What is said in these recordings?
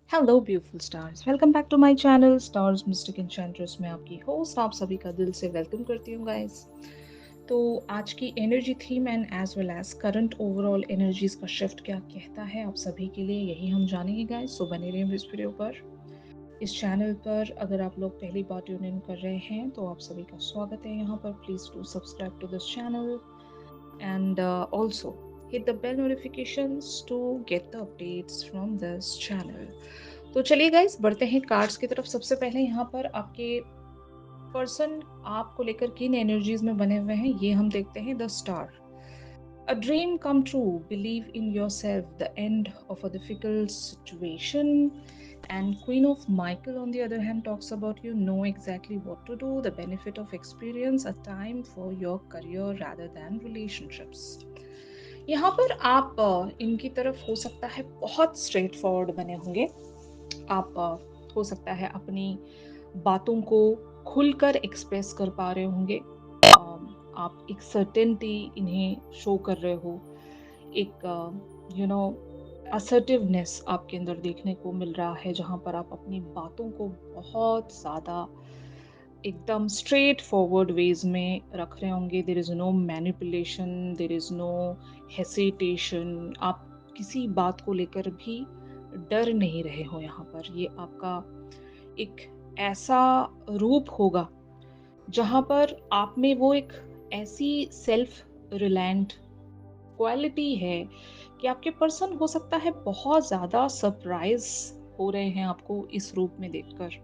Hello beautiful stars, welcome back to my channel stars mystic enchantress में आपकी host आप सभी का दिल से वेलकम करती हूँ गाइस। तो आज की energy theme and as well as current overall energies का शिफ्ट क्या कहता है आप सभी के लिए, यही हम जानेंगे गाइस। सो बने रहिए इस वीडियो पर। इस चैनल पर अगर आप लोग पहली बार ट्यून इन कर रहे हैं तो आप सभी का स्वागत है यहाँ पर। Please do subscribe to this channel and also hit the bell notifications to get the updates from this channel। तो चलिए गाइस बढ़ते हैं कार्ड्स की तरफ। सबसे पहले यहाँ पर आपके पर्सन आपको लेकर किन एनर्जीज में बने हुए हैं ये हम देखते हैं। The star, a dream come true, believe in yourself, the end of a difficult situation। And Queen of Michael on the other hand talks about you know exactly what to do, the benefit of experience, a time for your career rather than relationships। यहाँ पर आप इनकी तरफ हो सकता है बहुत straight forward बने होंगे। आप हो सकता है अपनी बातों को खुलकर एक्सप्रेस कर पा रहे होंगे। आप एक सर्टेनिटी इन्हें शो कर रहे हो, एक असर्टिवनेस आपके अंदर देखने को मिल रहा है, जहाँ पर आप अपनी बातों को बहुत ज़्यादा एकदम स्ट्रेट फॉरवर्ड वेज में रख रहे होंगे। There is no manipulation, there is no hesitation. आप किसी बात को लेकर भी डर नहीं रहे हो। यहाँ पर ये आपका एक ऐसा रूप होगा जहाँ पर आप में वो एक ऐसी सेल्फ रिलायंट क्वालिटी है कि आपके पर्सन हो सकता है बहुत ज़्यादा सरप्राइज हो रहे हैं आपको इस रूप में देखकर।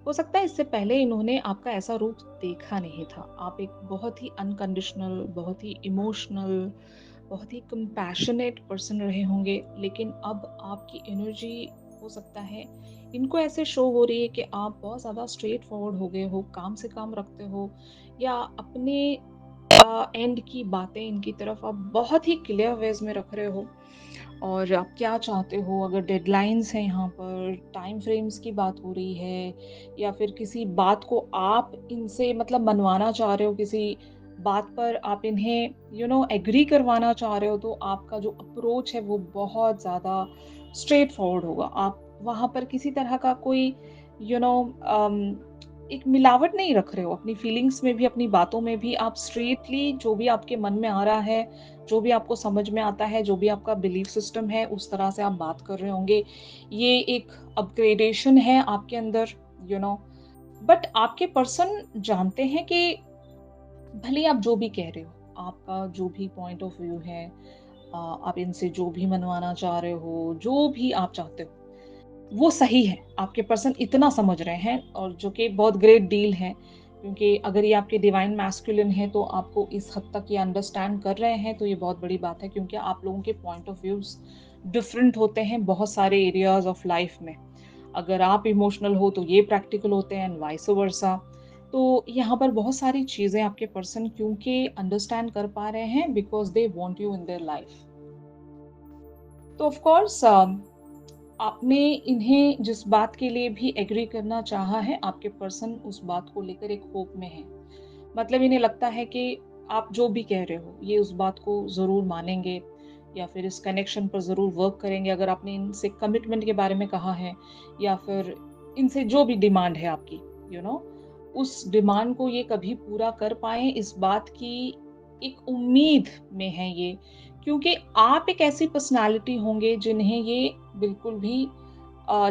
हो सकता है इससे पहले इन्होंने आपका ऐसा रूप देखा नहीं था। आप एक बहुत ही अनकंडीशनल, बहुत ही इमोशनल, बहुत ही कंपैशनेट पर्सन रहे होंगे, लेकिन अब आपकी एनर्जी हो सकता है इनको ऐसे शो हो रही है कि आप बहुत ज़्यादा स्ट्रेट फॉरवर्ड हो गए हो, काम से काम रखते हो, या अपने एंड की बातें इनकी तरफ आप बहुत ही क्लियर वेज में रख रहे हो और आप क्या चाहते हो। अगर डेडलाइंस हैं, यहाँ पर टाइम फ्रेम्स की बात हो रही है, या फिर किसी बात को आप इनसे मतलब मनवाना चाह रहे हो, किसी बात पर आप इन्हें एग्री करवाना चाह रहे हो, तो आपका जो अप्रोच है वो बहुत ज़्यादा स्ट्रेट फॉरवर्ड होगा। आप वहाँ पर किसी तरह का कोई यू नो एक मिलावट नहीं रख रहे हो। अपनी फीलिंग्स में भी, अपनी बातों में भी आप स्ट्रेटली जो भी आपके मन में आ रहा है, जो भी आपको समझ में आता है, जो भी आपका बिलीफ सिस्टम है, उस तरह से आप बात कर रहे होंगे। ये एक अपग्रेडेशन है आपके अंदर, यू नो बट आपके पर्सन जानते हैं कि भले आप जो भी कह रहे हो, आपका जो भी पॉइंट ऑफ व्यू है, आप इनसे जो भी मनवाना चाह रहे हो, जो भी आप चाहते हो, वो सही है। आपके पर्सन इतना समझ रहे हैं, और जो कि बहुत ग्रेट डील है, क्योंकि अगर ये आपके डिवाइन मैस्कुलिन है तो आपको इस हद तक ये अंडरस्टैंड कर रहे हैं, तो ये बहुत बड़ी बात है, क्योंकि आप लोगों के पॉइंट ऑफ व्यूज डिफरेंट होते हैं बहुत सारे एरियाज ऑफ लाइफ में। अगर आप इमोशनल हो तो ये प्रैक्टिकल होते हैं, एंड वाइस वर्सा। तो यहाँ पर बहुत सारी चीज़ें आपके पर्सन क्योंकि अंडरस्टैंड कर पा रहे हैं, because they want you in their life. तो ऑफ कोर्स आपने इन्हें जिस बात के लिए भी एग्री करना चाहा है, आपके पर्सन उस बात को लेकर एक होप में है। मतलब इन्हें लगता है कि आप जो भी कह रहे हो ये उस बात को ज़रूर मानेंगे, या फिर इस कनेक्शन पर ज़रूर वर्क करेंगे। अगर आपने इनसे कमिटमेंट के बारे में कहा है, या फिर इनसे जो भी डिमांड है आपकी, यू you नो उस डिमांड को ये कभी पूरा कर पाएँ, इस बात की एक उम्मीद में है ये। क्योंकि आप एक ऐसी पर्सनैलिटी होंगे जिन्हें ये बिल्कुल भी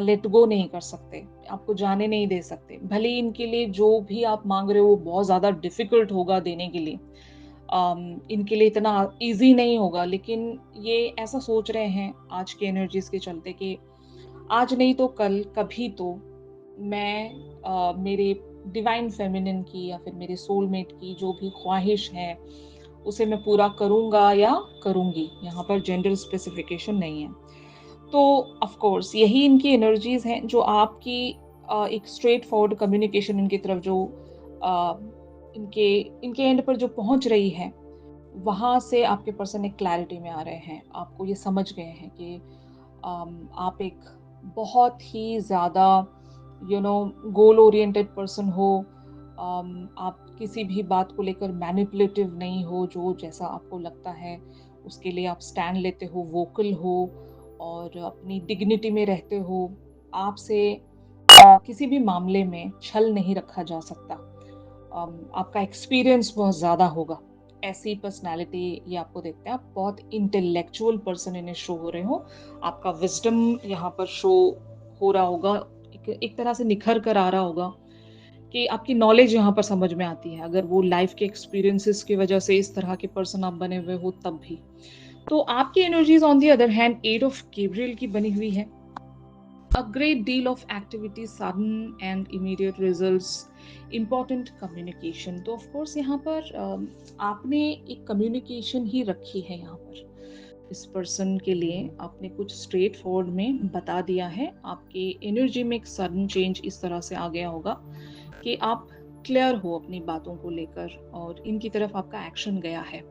लेट गो नहीं कर सकते, आपको जाने नहीं दे सकते। भले ही इनके लिए जो भी आप माँग रहे हो वो बहुत ज़्यादा डिफ़िकल्ट होगा देने के लिए, इनके लिए इतना ईज़ी नहीं होगा, लेकिन ये ऐसा सोच रहे हैं आज की एनर्जीज़ के चलते कि आज नहीं तो कल, कभी तो मैं मेरे डिवाइन फेमिनिन की या फिर मेरे सोलमेट की जो भी ख्वाहिश है, उसे मैं पूरा करूँगा या करूँगी। यहाँ पर जेंडर स्पेसिफिकेशन नहीं है। तो ऑफ कोर्स यही इनकी एनर्जीज़ हैं जो आपकी एक स्ट्रेट फॉरवर्ड कम्युनिकेशन इनकी तरफ जो अ, इनके इनके एंड पर जो पहुँच रही है, वहाँ से आपके पर्सन एक क्लैरिटी में आ रहे हैं। आपको ये समझ गए हैं कि आप एक बहुत ही ज़्यादा गोल ओरिएंटेड पर्सन हो। आप किसी भी बात को लेकर मैनिपुलेटिव नहीं हो, जो जैसा आपको लगता है उसके लिए आप स्टैंड लेते हो, वोकल हो और अपनी डिग्निटी में रहते हो। आपसे किसी भी मामले में छल नहीं रखा जा सकता। आपका एक्सपीरियंस बहुत ज़्यादा होगा। ऐसी पर्सनैलिटी ये आपको देखते हैं। आप बहुत इंटेलेक्चुअल पर्सन इन्हें शो हो रहे हो। आपका विज़डम यहाँ पर शो हो रहा होगा। एक एक तरह से निखर कर आ रहा होगा कि आपकी नॉलेज यहाँ पर समझ में आती है। अगर वो लाइफ़ के एक्सपीरियंसेस की वज़ह से इस तरह के पर्सन आप बने हुए हो तब भी। तो आपकी energies on the other hand 8 of Gabriel की बनी हुई है। A great deal of activity, sudden and immediate results, important communication. तो ऑफ कोर्स यहाँ पर आपने एक कम्युनिकेशन ही रखी है यहाँ पर। इस पर्सन के लिए आपने कुछ स्ट्रेट फॉरवर्ड में बता दिया है। आपके एनर्जी में एक सडन चेंज इस तरह से आ गया होगा कि आप क्लियर हो अपनी बातों को लेकर और इनकी तरफ आपका एक्शन गया है।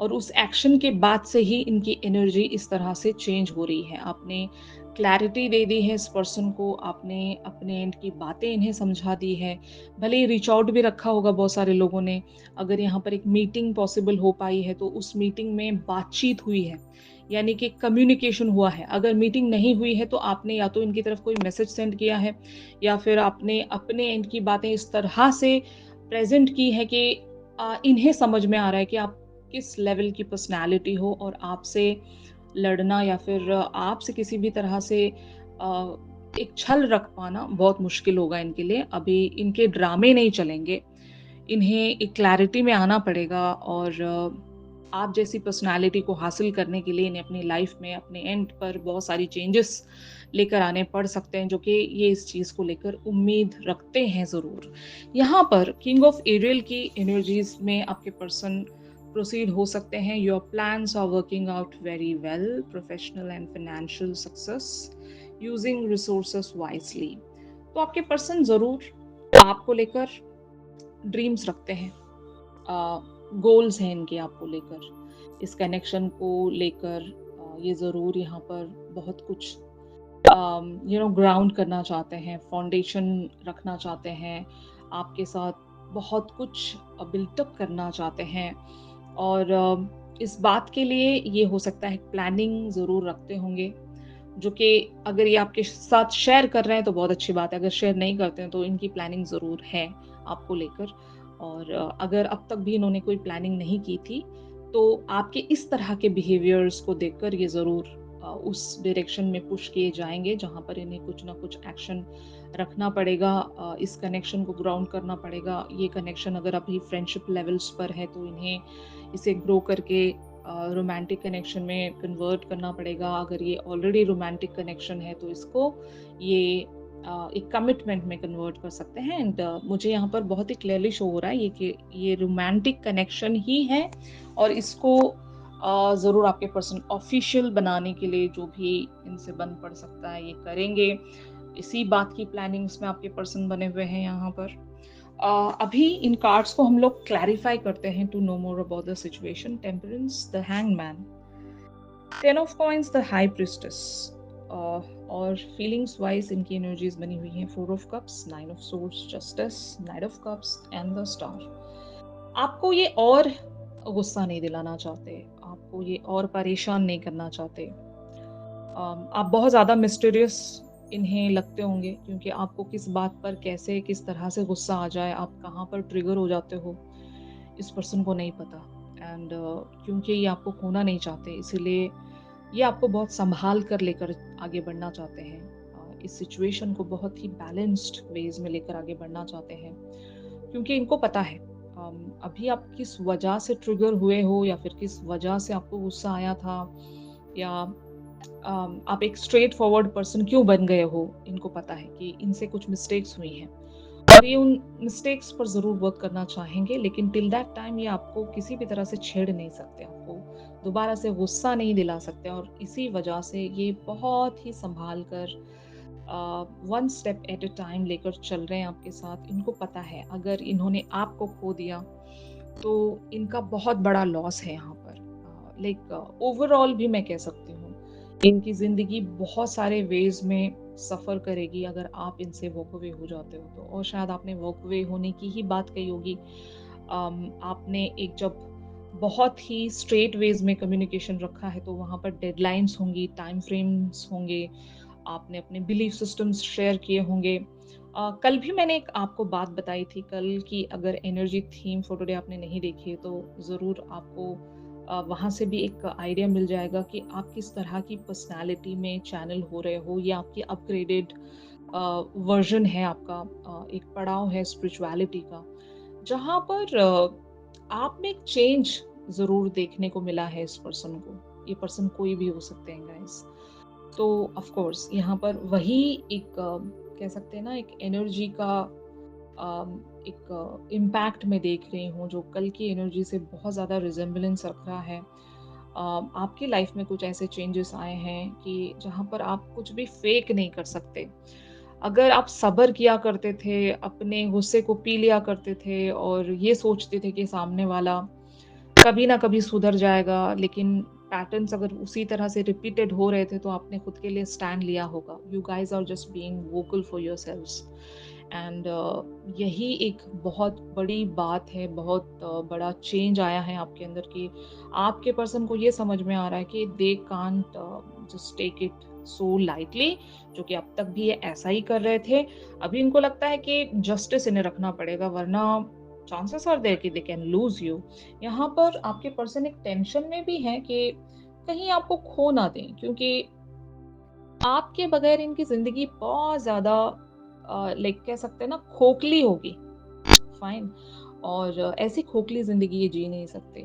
और उस एक्शन के बाद से ही इनकी एनर्जी इस तरह से चेंज हो रही है। आपने क्लैरिटी दे दी है इस पर्सन को, आपने अपने एंड की बातें इन्हें समझा दी है। भले ही रीच आउट भी रखा होगा बहुत सारे लोगों ने, अगर यहाँ पर एक मीटिंग पॉसिबल हो पाई है तो उस मीटिंग में बातचीत हुई है, यानी कि कम्युनिकेशन हुआ है। अगर मीटिंग नहीं हुई है तो आपने या तो इनकी तरफ कोई मैसेज सेंड किया है या फिर आपने अपने एंड की बातें इस तरह से प्रेज़ेंट की है कि इन्हें समझ में आ रहा है कि आप किस लेवल की पर्सनैलिटी हो और आपसे लड़ना या फिर आपसे किसी भी तरह से एक छल रख पाना बहुत मुश्किल होगा इनके लिए। अभी इनके ड्रामे नहीं चलेंगे। इन्हें एक क्लैरिटी में आना पड़ेगा और आप जैसी पर्सनैलिटी को हासिल करने के लिए इन्हें अपनी लाइफ में अपने एंड पर बहुत सारी चेंजेस लेकर आने पड़ सकते हैं, जो कि ये इस चीज़ को लेकर उम्मीद रखते हैं ज़रूर। यहाँ पर किंग ऑफ एरियल की एनर्जीज़ में आपके पर्सन प्रोसीड हो सकते हैं। Your plans are working out very well, professional and financial success, using resources wisely. तो आपके पर्सन ज़रूर आपको लेकर ड्रीम्स रखते हैं, गोल्स हैं इनके आपको लेकर। इस कनेक्शन को लेकर ये ज़रूर यहाँ पर बहुत कुछ ग्राउंड करना चाहते हैं, फाउंडेशन रखना चाहते हैं, आपके साथ बहुत कुछ बिल्ट अप करना चाहते हैं और इस बात के लिए ये हो सकता है प्लानिंग ज़रूर रखते होंगे, जो कि अगर ये आपके साथ शेयर कर रहे हैं तो बहुत अच्छी बात है, अगर शेयर नहीं करते हैं तो इनकी प्लानिंग ज़रूर है आपको लेकर। और अगर अब तक भी इन्होंने कोई प्लानिंग नहीं की थी, तो आपके इस तरह के बिहेवियर्स को देखकर ये ज़रूर उस डायरेक्शन में पुश किए जाएँगे, जहाँ पर इन्हें कुछ ना कुछ एक्शन रखना पड़ेगा। इस कनेक्शन को ग्राउंड करना पड़ेगा। ये कनेक्शन अगर अभी फ्रेंडशिप लेवल्स पर है, तो इन्हें इसे ग्रो करके रोमांटिक कनेक्शन में कन्वर्ट करना पड़ेगा। अगर ये ऑलरेडी रोमांटिक कनेक्शन है, तो इसको ये एक कमिटमेंट में कन्वर्ट कर सकते हैं। एंड मुझे यहाँ पर बहुत ही क्लियरली शो हो रहा है ये कि ये रोमांटिक कनेक्शन ही है और इसको ज़रूर आपके पर्सन ऑफ़िशियल बनाने के लिए जो भी इनसे बन पड़ सकता है, ये करेंगे। इसी बात की प्लानिंग्स में आपके पर्सन बने हुए हैं यहाँ पर। अभी इन कार्ड्स को हम लोग क्लैरिफ़ाई करते हैं to know more about the situation. Temperance, the hangman, 10 of coins, the high priestess. और फीलिंग्स वाइज इनकी एनर्जीज बनी हुई हैं। 4 of cups, 9 of swords, justice, knight of cups and the star. आपको ये और गुस्सा नहीं दिलाना चाहते, आपको ये और परेशान नहीं करना चाहते। आप बहुत ज़्यादा मिस्टीरियस इन्हें लगते होंगे, क्योंकि आपको किस बात पर कैसे किस तरह से गुस्सा आ जाए, आप कहाँ पर ट्रिगर हो जाते हो, इस पर्सन को नहीं पता। एंड क्योंकि ये आपको खोना नहीं चाहते, इसीलिए ये आपको बहुत संभाल कर लेकर आगे बढ़ना चाहते हैं। इस सिचुएशन को बहुत ही बैलेंस्ड वेज में लेकर आगे बढ़ना चाहते हैं, क्योंकि इनको पता है अभी आप किस वजह से ट्रिगर हुए हो या फिर किस वजह से आपको गुस्सा आया था, या आप एक स्ट्रेट फॉरवर्ड पर्सन क्यों बन गए हो। इनको पता है कि इनसे कुछ मिस्टेक्स हुई हैं और ये उन मिस्टेक्स पर ज़रूर वर्क करना चाहेंगे, लेकिन टिल दैट टाइम ये आपको किसी भी तरह से छेड़ नहीं सकते, आपको दोबारा से गुस्सा नहीं दिला सकते। और इसी वजह से ये बहुत ही संभाल कर one step at a time लेकर चल रहे हैं आपके साथ। इनको पता है अगर इन्होंने आपको खो दिया तो इनका बहुत बड़ा लॉस है यहाँ पर। लाइक ओवरऑल भी मैं कह सकती हूँ इनकी ज़िंदगी बहुत सारे वेज में सफ़र करेगी अगर आप इनसे वॉक अवे हो जाते हो तो। और शायद आपने वॉक अवे होने की ही बात कही होगी। आपने एक जब बहुत ही स्ट्रेट वेज में कम्युनिकेशन रखा है तो वहाँ पर डेडलाइंस होंगी, टाइम फ्रेम्स होंगे, आपने अपने बिलीफ सिस्टम्स शेयर किए होंगे। कल भी मैंने एक आपको बात बताई थी कल कि अगर एनर्जी थीम फॉर टुडे आपने नहीं देखी है तो ज़रूर आपको वहाँ से भी एक आइडिया मिल जाएगा कि आप किस तरह की पर्सनैलिटी में चैनल हो रहे हो या आपकी अपग्रेडेड वर्ज़न है आपका, एक पड़ाव है स्पिरिचुअलिटी का, जहाँ पर आप में एक चेंज ज़रूर देखने को मिला है इस पर्सन को। ये पर्सन कोई भी हो सकते हैं गाइज़। तो ऑफ कोर्स यहाँ पर वही एक कह सकते हैं ना एक एनर्जी का एक इम्पैक्ट मैं देख रही हूँ जो कल की एनर्जी से बहुत ज़्यादा रिजेम्बलेंस रख रहा है। आपकी लाइफ में कुछ ऐसे चेंजेस आए हैं कि जहाँ पर आप कुछ भी फेक नहीं कर सकते। अगर आप सब्र किया करते थे, अपने गुस्से को पी लिया करते थे और ये सोचते थे कि सामने वाला कभी ना कभी सुधर जाएगा, लेकिन पैटर्न्स अगर उसी तरह से रिपीटेड हो रहे थे, तो आपने खुद के लिए स्टैंड लिया होगा। You guys are just being vocal for yourselves and यही एक बहुत बड़ी बात है, बहुत बड़ा चेंज आया है आपके अंदर कि आपके पर्सन को ये समझ में आ रहा है कि they can't just take it so lightly, जो कि अब तक भी ये ऐसा ही कर रहे थे। अभी इनको लगता है कि जस्टिस इन्हें रखना पड़ेगा, वरना चांसेस आर देयर कि दे कैन लूज़ यू। यहाँ पर आपके पर्सन एक टेंशन में भी हैं कि कहीं आपको खो ना दें, क्योंकि आपके बगैर इनकी ज़िंदगी बहुत ज़्यादा लाइक कह सकते हैं ना खोखली होगी। फाइन। और ऐसी खोखली ज़िंदगी ये जी नहीं सकते।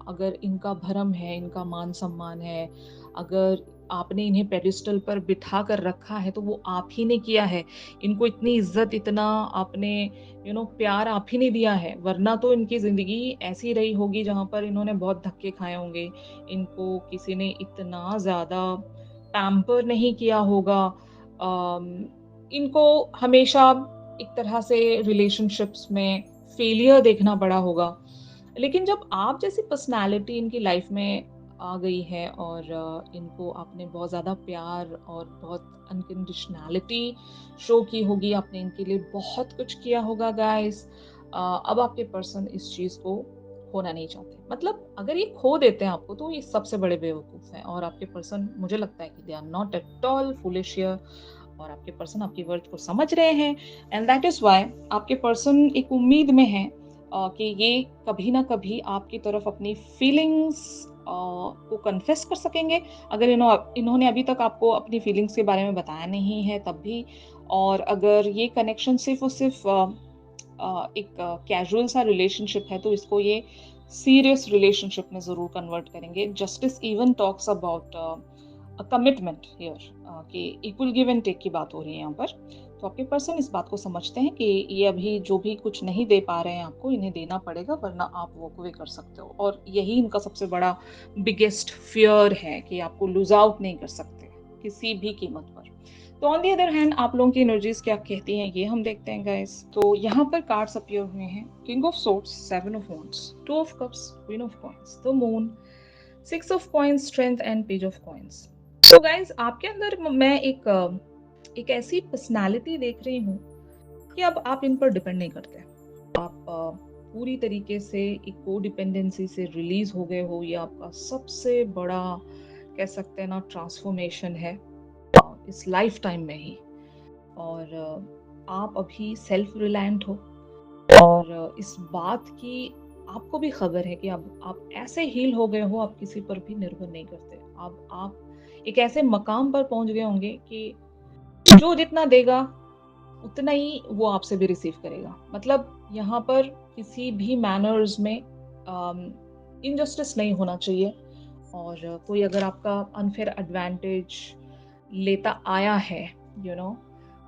अगर इनका भरम है, इनका मान-सम्मान है, अगर आपने इन्हें पेडेस्टल पर बिठा कर रखा है, तो वो आप ही ने किया है। इनको इतनी इज़्ज़त, इतना आपने प्यार आप ही ने दिया है, वरना तो इनकी ज़िंदगी ऐसी रही होगी जहाँ पर इन्होंने बहुत धक्के खाए होंगे। इनको किसी ने इतना ज़्यादा पैम्पर नहीं किया होगा। अम, इनको हमेशा एक तरह से रिलेशनशिप्स में फेलियर देखना पड़ा होगा। लेकिन जब आप जैसी पर्सनैलिटी इनकी लाइफ में आ गई है और इनको आपने बहुत ज़्यादा प्यार और बहुत अनकंडीशनैलिटी शो की होगी, आपने इनके लिए बहुत कुछ किया होगा गाइस। अब आपके पर्सन इस चीज़ को खोना नहीं चाहते। मतलब अगर ये खो देते हैं आपको तो ये सबसे बड़े बेवकूफ़ हैं और आपके पर्सन मुझे लगता है कि they are not at all foolish here और आपके पर्सन आपकी वर्थ को समझ रहे हैं एंड दैट इज़ व्हाई आपके पर्सन एक उम्मीद में हैं कि ये कभी ना कभी आपकी तरफ अपनी फीलिंग्स को कन्फेस कर सकेंगे। अगर इन्होंने अभी तक आपको अपनी फीलिंग्स के बारे में बताया नहीं है तब भी, और अगर ये कनेक्शन सिर्फ़ और सिर्फ़ एक कैजुअल सा रिलेशनशिप है तो इसको ये सीरियस रिलेशनशिप में ज़रूर कन्वर्ट करेंगे। Justice even talks about commitment here कि इक्वल गिव एंड टेक की बात हो रही है यहाँ पर। तो आपके पर्सन इस बात को समझते हैं कि ये अभी जो भी कुछ नहीं दे पा रहे हैं आपको, इन्हें देना पड़ेगा, वरना आप वॉक अवे कर सकते हो। और यही इनका सबसे बड़ा बिगेस्ट फ़ियर है कि आपको लूज़ आउट नहीं कर सकते, किसी भी कीमत पर। तो ऑन द अदर हैंड आप लोगों की एनर्जीज़ क्या कहती हैं, ये हम देखते हैं गाइस। तो यहाँ पर कार्ड्स अपीयर हुए हैं, king of swords, seven of wands, two of cups, queen of coins, the moon, six of coins, strength and page of coins. तो गाइस आपके अंदर मैं एक ऐसी पर्सनैलिटी देख रही हूँ कि अब आप इन पर डिपेंड नहीं करते। आप पूरी तरीके से एक कोडिपेंडेंसी से रिलीज़ हो गए हो, ये आपका सबसे बड़ा कह सकते हैं ना ट्रांसफॉर्मेशन है इस लाइफ टाइम में ही। और आप अभी सेल्फ रिलायंट हो और इस बात की आपको भी खबर है कि अब आप ऐसे हील हो गए हो, आप किसी पर भी निर्भर नहीं करते। अब आप एक ऐसे मकाम पर पहुंच गए होंगे कि जो जितना देगा उतना ही वो आपसे भी रिसीव करेगा। मतलब यहाँ पर किसी भी मैनर्स में इनजस्टिस नहीं होना चाहिए और कोई अगर आपका अनफेयर एडवांटेज लेता आया है, यू नो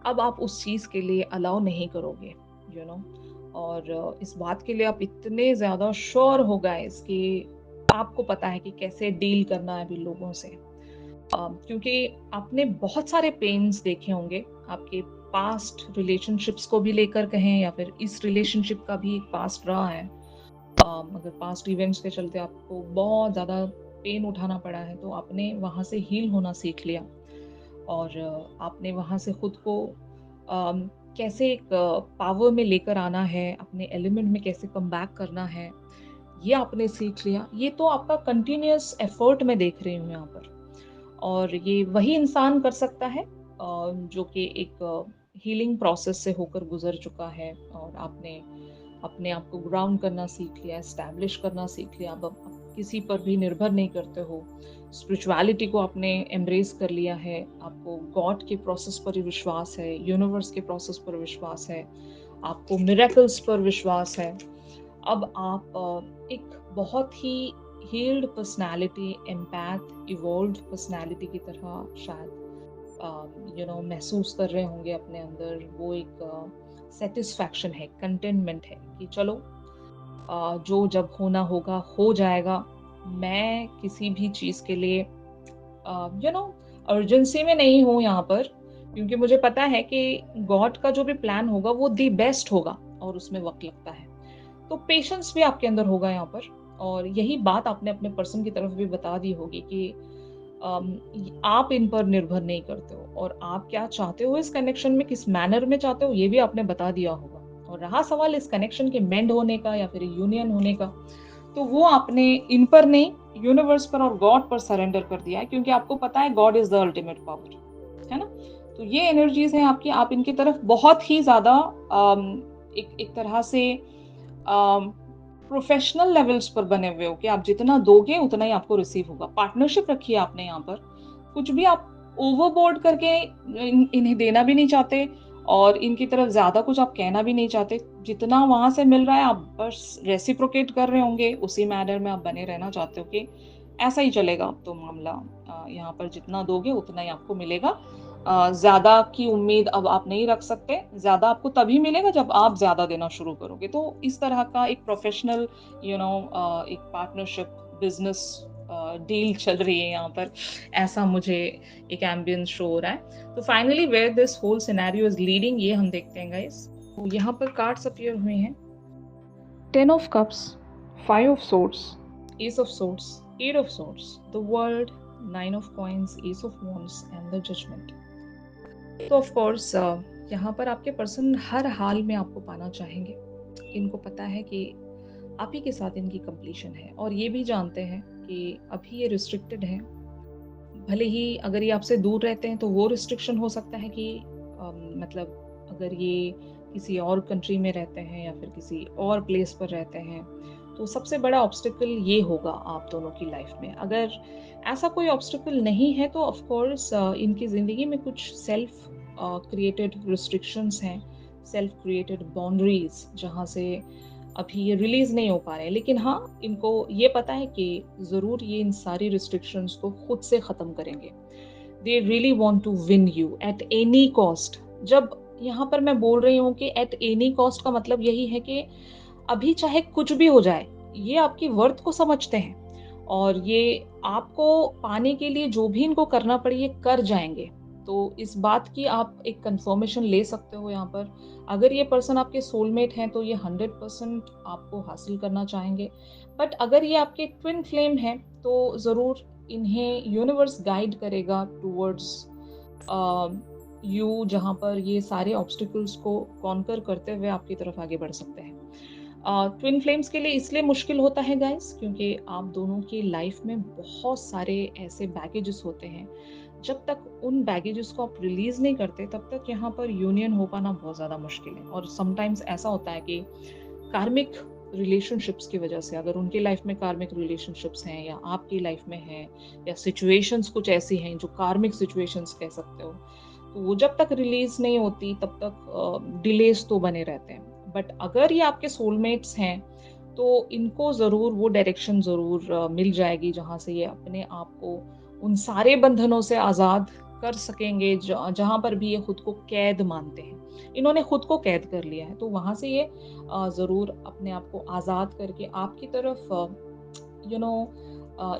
अब आप उस चीज़ के लिए अलाउ नहीं करोगे, यू नो और इस बात के लिए आप इतने ज़्यादा श्योर हो गाइस कि आपको पता है कि कैसे डील करना है अभी लोगों से। क्योंकि आपने बहुत सारे पेन्स देखे होंगे आपके पास्ट रिलेशनशिप्स को भी लेकर कहें या फिर इस रिलेशनशिप का भी एक पास्ट रहा है। अगर पास्ट इवेंट्स के चलते आपको बहुत ज़्यादा पेन उठाना पड़ा है तो आपने वहाँ से हील होना सीख लिया और आपने वहाँ से खुद को कैसे एक पावर में लेकर आना है, अपने एलिमेंट में कैसे कम बैक करना है, ये आपने सीख लिया। ये तो आपका कंटिन्यूअस एफर्ट मैं देख रही हूँ यहाँ पर और ये वही इंसान कर सकता है जो कि एक हीलिंग प्रोसेस से होकर गुजर चुका है और आपने अपने आप को ग्राउंड करना सीख लिया, एस्टैब्लिश करना सीख लिया। अब किसी पर भी निर्भर नहीं करते हो। स्पिरिचुअलिटी को आपने एम्ब्रेस कर लिया है। आपको गॉड के प्रोसेस पर ही विश्वास है, यूनिवर्स के प्रोसेस पर विश्वास है, आपको मिरेकल्स पर विश्वास है। अब आप एक बहुत ही healed personality, empath, evolved personality की तरह शायद महसूस कर रहे होंगे अपने अंदर। वो एक सेटिस्फैक्शन है, कंटेनमेंट है कि चलो जो जब होना होगा हो जाएगा। मैं किसी भी चीज़ के लिए अर्जेंसी में नहीं हूँ यहाँ पर, क्योंकि मुझे पता है कि गॉड का जो भी प्लान होगा वो दी बेस्ट होगा और उसमें वक़्त लगता है। तो पेशेंस भी आपके अंदर होगा यहाँ पर, और यही बात आपने अपने पर्सन की तरफ भी बता दी होगी कि आप इन पर निर्भर नहीं करते हो और आप क्या चाहते हो इस कनेक्शन में, किस मैनर में चाहते हो, ये भी आपने बता दिया होगा। और रहा सवाल इस कनेक्शन के मेंड होने का या फिर यूनियन होने का, तो वो आपने इन पर नहीं, यूनिवर्स पर और गॉड पर सरेंडर कर दिया है, क्योंकि आपको पता है God is the ultimate power, है ना? तो ये एनर्जीज हैं आपकी, आप इनकी तरफ बहुत ही ज्यादा एक एक तरह से प्रोफेशनल लेवल्स पर बने हुए हो कि आप जितना दोगे उतना ही आपको रिसीव होगा। पार्टनरशिप रखी है आपने यहाँ पर, कुछ भी आप ओवरबोर्ड करके इन्हें देना भी नहीं चाहते और इनकी तरफ ज्यादा कुछ आप कहना भी नहीं चाहते। जितना वहां से मिल रहा है आप बस रेसिप्रोकेट कर रहे होंगे, उसी मैनर में आप बने रहना चाहते हो कि ऐसा ही चलेगा अब तो मामला। यहाँ पर जितना दोगे उतना ही आपको मिलेगा। ज़्यादा की उम्मीद अब आप नहीं रख सकते, ज़्यादा आपको तभी मिलेगा जब आप ज़्यादा देना शुरू करोगे। तो इस तरह का एक प्रोफ़ेशनल एक पार्टनरशिप बिज़नेस डील चल रही है यहाँ पर, ऐसा मुझे एक एम्बियंस शो हो रहा है। तो finally where this whole scenario is leading, ये हम देखते हैं गाइस। तो यहाँ पर कार्ड्स अपीयर हुए हैं, 10 of cups, 5 of swords, ace of swords, 8 of swords, the world, 9 of coins, ace of wands and the judgment. तो ऑफ कोर्स यहाँ पर आपके पर्सन हर हाल में आपको पाना चाहेंगे। इनको पता है कि आप ही के साथ इनकी कंप्लीशन है और ये भी जानते हैं कि अभी ये रिस्ट्रिक्टेड है। भले ही अगर ये आपसे दूर रहते हैं तो वो रिस्ट्रिक्शन हो सकता है कि मतलब अगर ये किसी और कंट्री में रहते हैं या फिर किसी और प्लेस पर रहते हैं, तो सबसे बड़ा ऑब्स्टिकल ये होगा आप दोनों की लाइफ में। अगर ऐसा कोई ऑब्स्टिकल नहीं है तो ऑफ कोर्स इनकी ज़िंदगी में कुछ सेल्फ क्रिएटेड रिस्ट्रिक्शंस हैं, सेल्फ क्रिएटेड बाउंड्रीज, जहाँ से अभी ये रिलीज नहीं हो पा रहे हैं। लेकिन हाँ, इनको ये पता है कि ज़रूर ये इन सारी रिस्ट्रिक्शंस को खुद से ख़त्म करेंगे। They really want to win you at any cost. जब यहाँ पर मैं बोल रही हूँ कि एट एनी कॉस्ट का मतलब यही है कि अभी चाहे कुछ भी हो जाए, ये आपकी वर्थ को समझते हैं और ये आपको पाने के लिए जो भी इनको करना पड़े ये कर जाएंगे। तो इस बात की आप एक कंफर्मेशन ले सकते हो यहाँ पर। अगर ये पर्सन आपके सोलमेट हैं तो ये 100% आपको हासिल करना चाहेंगे। बट अगर ये आपके ट्विन फ्लेम हैं तो ज़रूर इन्हें यूनिवर्स गाइड करेगा टूवर्ड्स यू, जहाँ पर ये सारे ऑब्स्टिकल्स को कॉन्कर करते हुए आपकी तरफ आगे बढ़ सकते हैं। ट्विन फ्लेम्स के लिए इसलिए मुश्किल होता है गाइस, क्योंकि आप दोनों की लाइफ में बहुत सारे ऐसे बैगेजेस होते हैं। जब तक उन बैगेजेस को आप रिलीज नहीं करते तब तक यहाँ पर यूनियन हो पाना बहुत ज़्यादा मुश्किल है। और समटाइम्स ऐसा होता है कि कार्मिक रिलेशनशिप्स की वजह से, अगर उनकी लाइफ में कार्मिक रिलेशनशिप्स हैं या आपकी लाइफ में हैं या सिचुएशंस कुछ ऐसी हैं जो कार्मिक सिचुएशंस कह सकते हो, तो वो जब तक रिलीज नहीं होती तब तक डिलेस तो बने रहते हैं। बट अगर ये आपके सोलमेट्स हैं तो इनको ज़रूर वो डायरेक्शन ज़रूर मिल जाएगी जहाँ से ये अपने आप को उन सारे बंधनों से आज़ाद कर सकेंगे जहाँ पर भी ये खुद को कैद मानते हैं। इन्होंने खुद को कैद कर लिया है, तो वहाँ से ये ज़रूर अपने आप को आज़ाद करके आपकी तरफ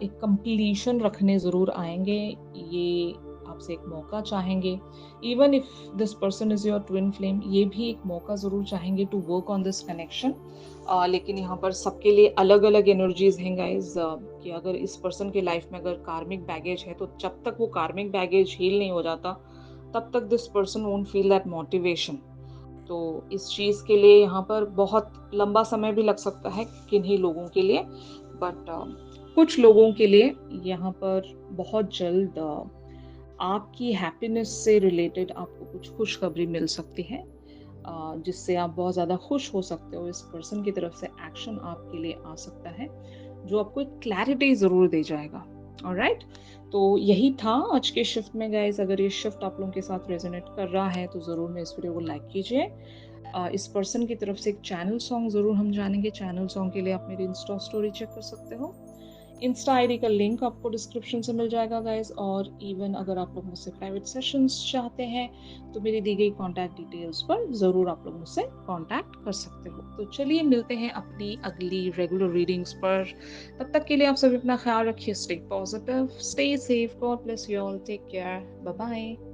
एक कंप्लीशन रखने ज़रूर आएंगे। ये आपसे एक मौका चाहेंगे। Even if this person is your twin flame, ये भी एक मौका ज़रूर चाहेंगे to work on this connection. लेकिन यहाँ पर सबके लिए अलग अलग एनर्जीज हैं गाइज। कि अगर इस पर्सन की लाइफ में अगर कार्मिक बैगेज है तो जब तक वो कार्मिक बैगेज हील नहीं हो जाता तब तक this person won't feel that motivation. तो इस चीज़ के लिए यहाँ पर बहुत लंबा समय भी लग सकता है किन्हीं लोगों के लिए। बट कुछ लोगों के लिए यहाँ पर बहुत जल्द आपकी हैप्पीनेस से रिलेटेड आपको कुछ खुशखबरी मिल सकती है, जिससे आप बहुत ज़्यादा खुश हो सकते हो। इस पर्सन की तरफ से एक्शन आपके लिए आ सकता है, जो आपको एक क्लैरिटी ज़रूर दे जाएगा। ऑलराइट? तो यही था आज के शिफ्ट में गाइज़। अगर ये शिफ्ट आप लोगों के साथ रेज़ोनेट कर रहा है, तो ज़रूर में इस वीडियो को लाइक कीजिए। इस पर्सन की तरफ से एक चैनल सॉन्ग ज़रूर हम जानेंगे। चैनल सॉन्ग के लिए आप मेरी इंस्टा स्टोरी चेक कर सकते हो। इंस्टा आईडी का लिंक आपको डिस्क्रिप्शन से मिल जाएगा गाइस। और इवन अगर आप लोग मुझसे प्राइवेट सेशंस चाहते हैं, तो मेरी दी गई कॉन्टैक्ट डिटेल्स पर ज़रूर आप लोग मुझसे कॉन्टैक्ट कर सकते हो। तो चलिए मिलते हैं अपनी अगली रेगुलर रीडिंग्स पर। तब तक के लिए आप सभी अपना ख्याल रखिए। Stay positive, stay safe, God bless you all, take care, bye bye.